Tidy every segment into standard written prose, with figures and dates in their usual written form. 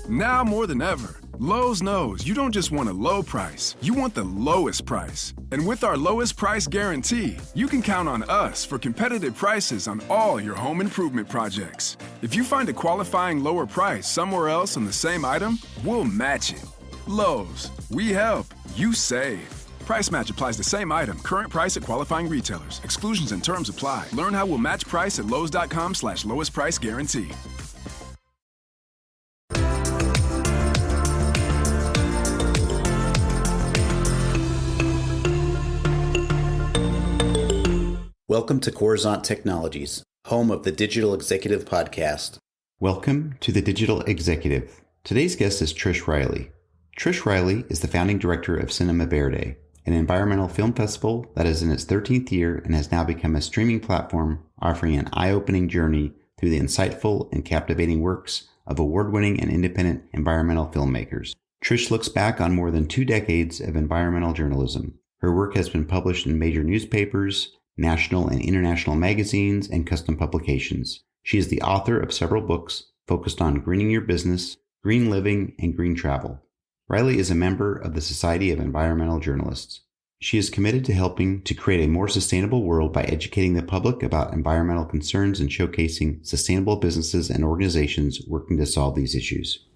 Now more than ever, Lowe's knows you don't just want a low price, you want the lowest price. And with our lowest price guarantee, you can count on us for competitive prices on all your home improvement projects. If you find a qualifying lower price somewhere else on the same item, we'll match it. Lowe's, we help, you save. Price match applies to same item, current price at qualifying retailers. Exclusions and terms apply. Learn how we'll match price at lowes.com/lowest price guarantee. Welcome to Coruzant Technologies, home of the Digital Executive Podcast. Welcome to the Digital Executive. Today's guest is Trish Riley. Trish Riley is the founding director of Cinema Verde, an environmental film festival that is in its 13th year and has now become a streaming platform offering an eye-opening journey through the insightful and captivating works of award-winning and independent environmental filmmakers. Trish looks back on more than 2 decades of environmental journalism. Her work has been published in major newspapers, national and international magazines, and custom publications. She is the author of several books focused on greening your business, green living, and green travel. Riley is a member of the Society of Environmental Journalists. She is committed to helping to create a more sustainable world by educating the public about environmental concerns and showcasing sustainable businesses and organizations working to solve these issues.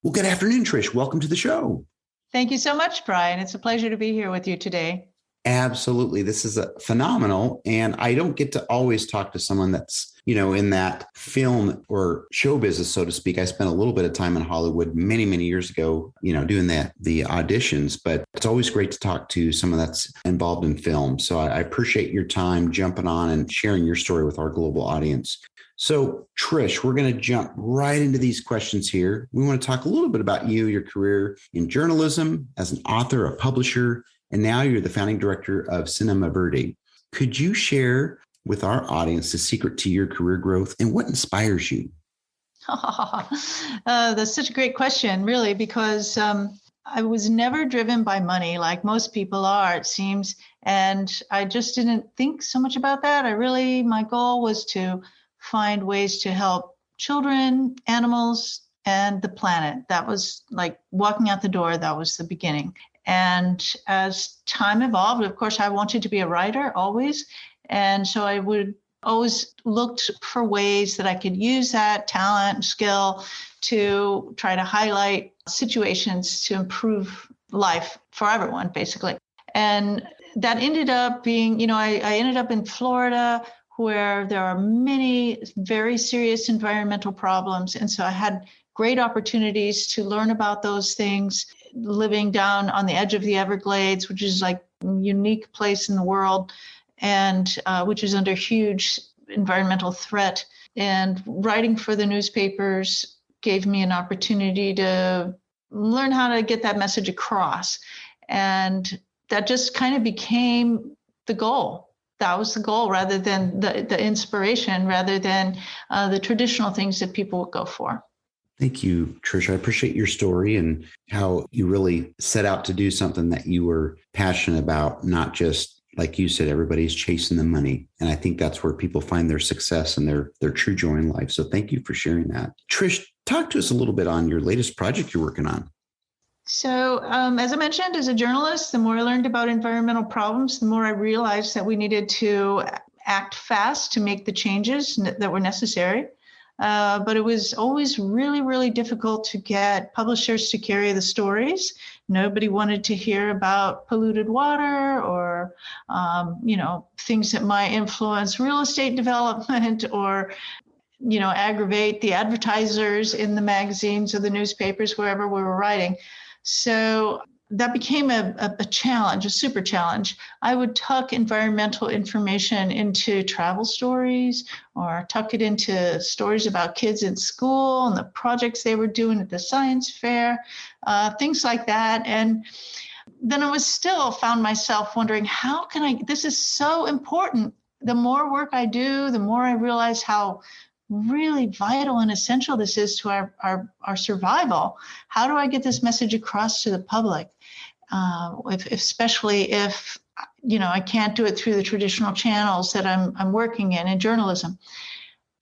Well, good afternoon, Trish. Welcome to the show. Thank you so much, Brian. It's a pleasure to be here with you today. Absolutely. This is phenomenal. And I don't get to always talk to someone that's, in that film or show business, so to speak. I spent a little bit of time in Hollywood many, many years ago, doing the auditions, but it's always great to talk to someone that's involved in film. So I appreciate your time jumping on and sharing your story with our global audience. So Trish, we're going to jump right into these questions here. We want to talk a little bit about you, your career in journalism as an author, a publisher, and now you're the founding director of Cinema Verde. Could you share with our audience the secret to your career growth and what inspires you? That's such a great question, really, because I was never driven by money like most people are, it seems. And I just didn't think so much about that. My goal was to find ways to help children, animals, and the planet. That was like walking out the door. That was the beginning. And as time evolved, of course, I wanted to be a writer always. And so I would always looked for ways that I could use that talent and skill to try to highlight situations to improve life for everyone, basically. And that ended up being, I ended up in Florida, where there are many very serious environmental problems. And so I had great opportunities to learn about those things, living down on the edge of the Everglades, which is like a unique place in the world, and which is under huge environmental threat. And writing for the newspapers gave me an opportunity to learn how to get that message across. And that just kind of became the goal. That was the goal rather than the inspiration, rather than the traditional things that people would go for. Thank you, Trish. I appreciate your story and how you really set out to do something that you were passionate about, not just, like you said, everybody's chasing the money. And I think that's where people find their success and their true joy in life. So thank you for sharing that. Trish, talk to us a little bit on your latest project you're working on. So as I mentioned, as a journalist, the more I learned about environmental problems, the more I realized that we needed to act fast to make the changes that were necessary. But it was always really, really difficult to get publishers to carry the stories. Nobody wanted to hear about polluted water or, things that might influence real estate development or, aggravate the advertisers in the magazines or the newspapers, wherever we were writing. So that became a challenge, a super challenge. I would tuck environmental information into travel stories or tuck it into stories about kids in school and the projects they were doing at the science fair, things like that. And then I found myself wondering, this is so important. The more work I do, the more I realize how really vital and essential this is to our survival. How do I get this message across to the public? Especially if I can't do it through the traditional channels that I'm working in journalism.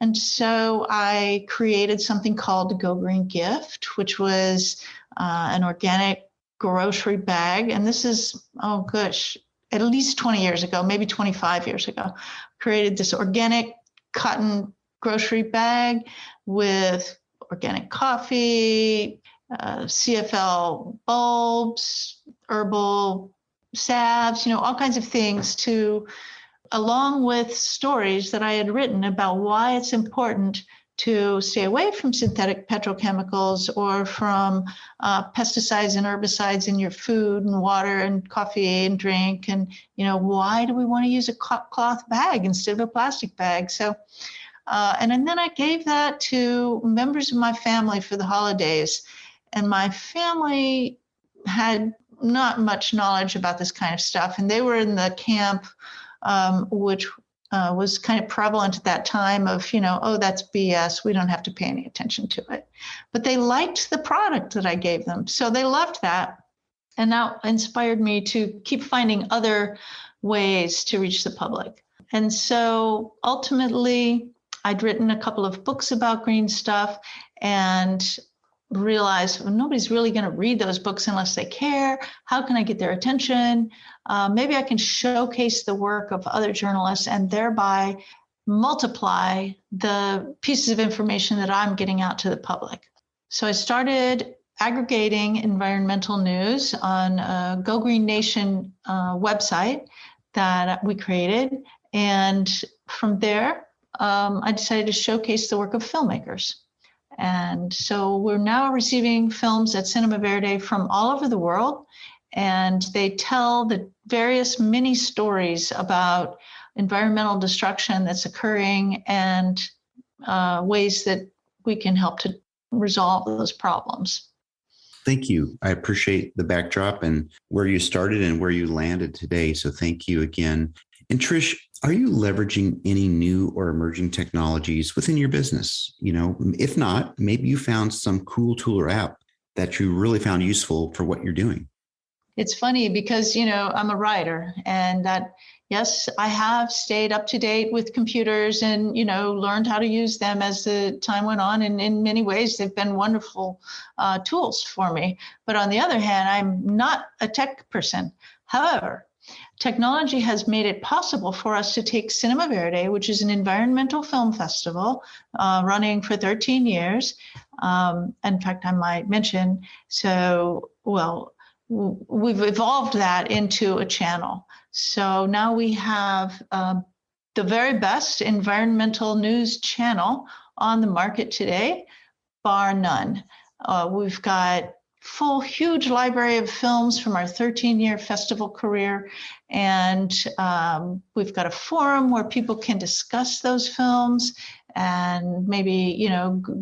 And so I created something called the Go Green Gift, which was an organic grocery bag. And this is, oh gosh, at least 20 years ago, maybe 25 years ago, created this organic cotton grocery bag with organic coffee, CFL bulbs, herbal salves, all kinds of things along with stories that I had written about why it's important to stay away from synthetic petrochemicals or from pesticides and herbicides in your food and water and coffee and drink. And, why do we want to use a cloth bag instead of a plastic bag? So, and then I gave that to members of my family for the holidays. And my family had not much knowledge about this kind of stuff. And they were in the camp which was kind of prevalent at that time of, oh, that's BS. We don't have to pay any attention to it. But they liked the product that I gave them. So they loved that. And that inspired me to keep finding other ways to reach the public. And so ultimately, I'd written a couple of books about green stuff and realized, well, nobody's really going to read those books unless they care. How can I get their attention? Maybe I can showcase the work of other journalists and thereby multiply the pieces of information that I'm getting out to the public. So I started aggregating environmental news on a Go Green Nation website that we created. And from there, I decided to showcase the work of filmmakers. And so we're now receiving films at Cinema Verde from all over the world, and they tell the various mini stories about environmental destruction that's occurring and ways that we can help to resolve those problems. Thank you. I appreciate the backdrop and where you started and where you landed today. So thank you again. And Trish, are you leveraging any new or emerging technologies within your business? If not, maybe you found some cool tool or app that you really found useful for what you're doing. It's funny because, I'm a writer and that, yes, I have stayed up to date with computers and, learned how to use them as the time went on. And in many ways, they've been wonderful tools for me. But on the other hand, I'm not a tech person. However, technology has made it possible for us to take Cinema Verde, which is an environmental film festival running for 13 years. In fact, I might mention, we've evolved that into a channel. So now we have the very best environmental news channel on the market today, bar none. We've got huge library of films from our 13-year festival career. And we've got a forum where people can discuss those films and maybe,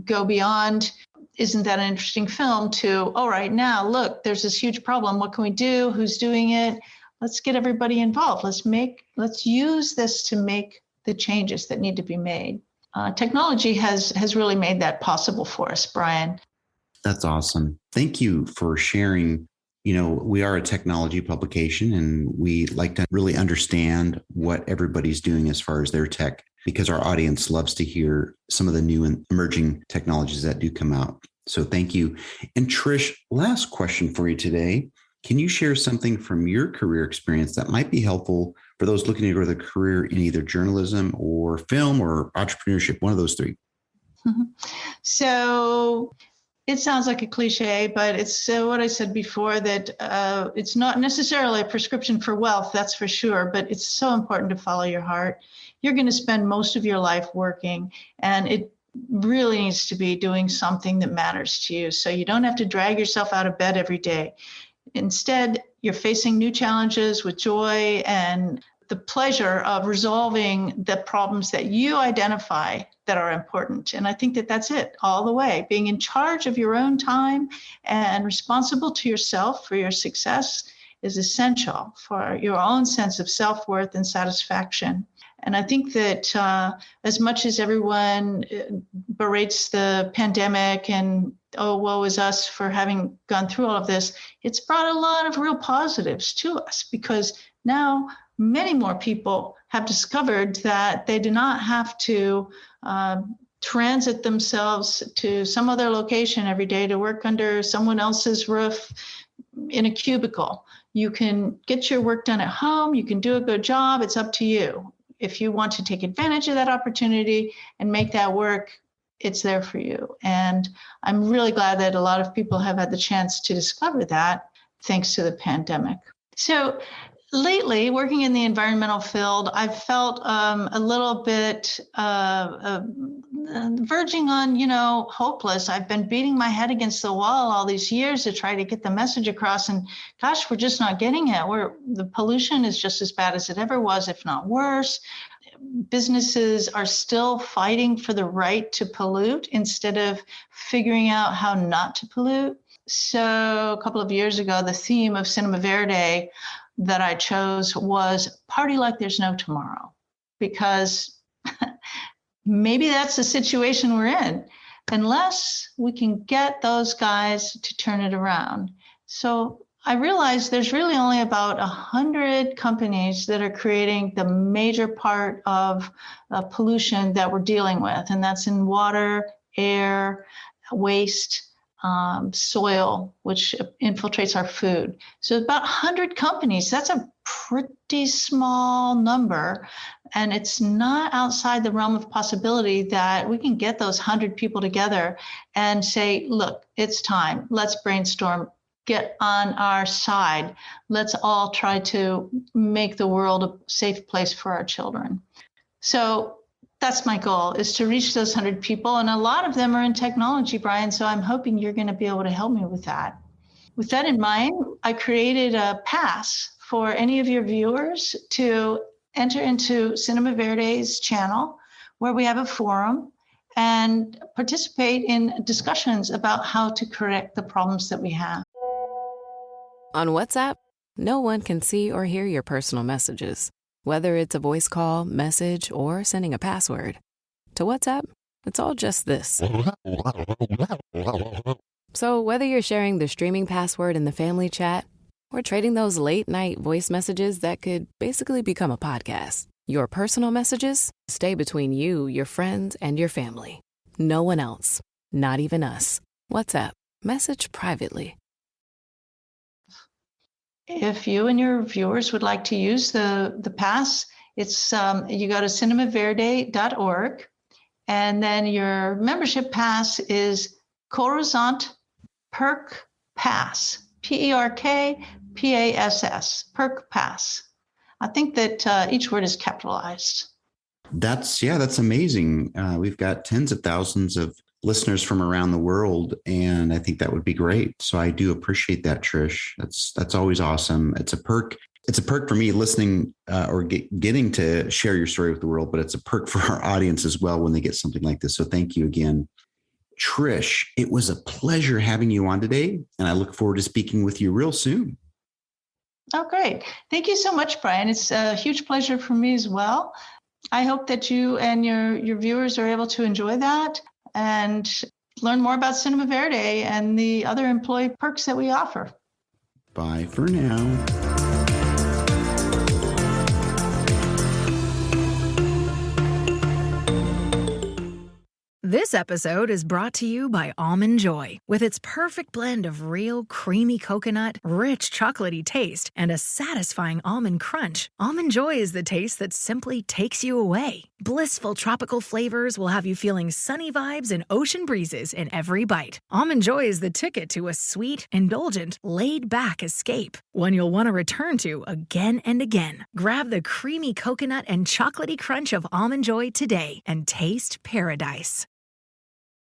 go beyond, isn't that an interesting film, to, all right, now, look, there's this huge problem. What can we do? Who's doing it? Let's get everybody involved. Let's use this to make the changes that need to be made. Technology has really made that possible for us, Brian. That's awesome. Thank you for sharing. We are a technology publication and we like to really understand what everybody's doing as far as their tech, because our audience loves to hear some of the new and emerging technologies that do come out. So thank you. And Trish, last question for you today. Can you share something from your career experience that might be helpful for those looking to grow their career in either journalism or film or entrepreneurship, one of those three? Mm-hmm. So it sounds like a cliche, but it's what I said before, that it's not necessarily a prescription for wealth, that's for sure, but it's so important to follow your heart. You're going to spend most of your life working, and it really needs to be doing something that matters to you. So you don't have to drag yourself out of bed every day. Instead, you're facing new challenges with joy and the pleasure of resolving the problems that you identify that are important. And I think that that's it all the way. Being in charge of your own time and responsible to yourself for your success is essential for your own sense of self-worth and satisfaction. And I think that as much as everyone berates the pandemic and, oh, woe is us for having gone through all of this, it's brought a lot of real positives to us, because now many more people have discovered that they do not have to transit themselves to some other location every day to work under someone else's roof in a cubicle. You can get your work done at home. You can do a good job. It's up to you. If you want to take advantage of that opportunity and make that work, it's there for you. And I'm really glad that a lot of people have had the chance to discover that thanks to the pandemic. So lately, working in the environmental field, I've felt a little bit verging on, hopeless. I've been beating my head against the wall all these years to try to get the message across. And gosh, we're just not getting it. The pollution is just as bad as it ever was, if not worse. Businesses are still fighting for the right to pollute instead of figuring out how not to pollute. So a couple of years ago, the theme of Cinema Verde that I chose was party like there's no tomorrow, because maybe that's the situation we're in, unless we can get those guys to turn it around. So I realized there's really only about 100 companies that are creating the major part of pollution that we're dealing with, and that's in water, air, waste, soil, which infiltrates our food. So about 100 companies, that's a pretty small number. And it's not outside the realm of possibility that we can get those 100 people together and say, look, it's time. Let's brainstorm. Get on our side. Let's all try to make the world a safe place for our children. So that's my goal, is to reach those 100 people. And a lot of them are in technology, Brian. So I'm hoping you're going to be able to help me with that. With that in mind, I created a pass for any of your viewers to enter into Cinema Verde's channel, where we have a forum, and participate in discussions about how to correct the problems that we have. On WhatsApp, no one can see or hear your personal messages, whether it's a voice call, message, or sending a password. To WhatsApp, it's all just this. So whether you're sharing the streaming password in the family chat or trading those late-night voice messages that could basically become a podcast, your personal messages stay between you, your friends, and your family. No one else, not even us. WhatsApp, message privately. If you and your viewers would like to use the pass, it's you go to cinemaverde.org, and then your membership pass is Coruzant Perk Pass, PERKPASS, Perk Pass. I think that each word is capitalized. That's amazing. We've got tens of thousands of listeners from around the world, and I think that would be great. So I do appreciate that, Trish. That's always awesome. It's a perk. It's a perk for me listening or getting to share your story with the world, but it's a perk for our audience as well when they get something like this. So thank you again, Trish. It was a pleasure having you on today, and I look forward to speaking with you real soon. Oh, great. Thank you so much, Brian. It's a huge pleasure for me as well. I hope that you and your viewers are able to enjoy that and learn more about Cinema Verde and the other employee perks that we offer. Bye for now. This episode is brought to you by Almond Joy. With its perfect blend of real creamy coconut, rich chocolatey taste, and a satisfying almond crunch, Almond Joy is the taste that simply takes you away. Blissful tropical flavors will have you feeling sunny vibes and ocean breezes in every bite. Almond Joy is the ticket to a sweet, indulgent, laid-back escape, one you'll want to return to again and again. Grab the creamy coconut and chocolatey crunch of Almond Joy today and taste paradise.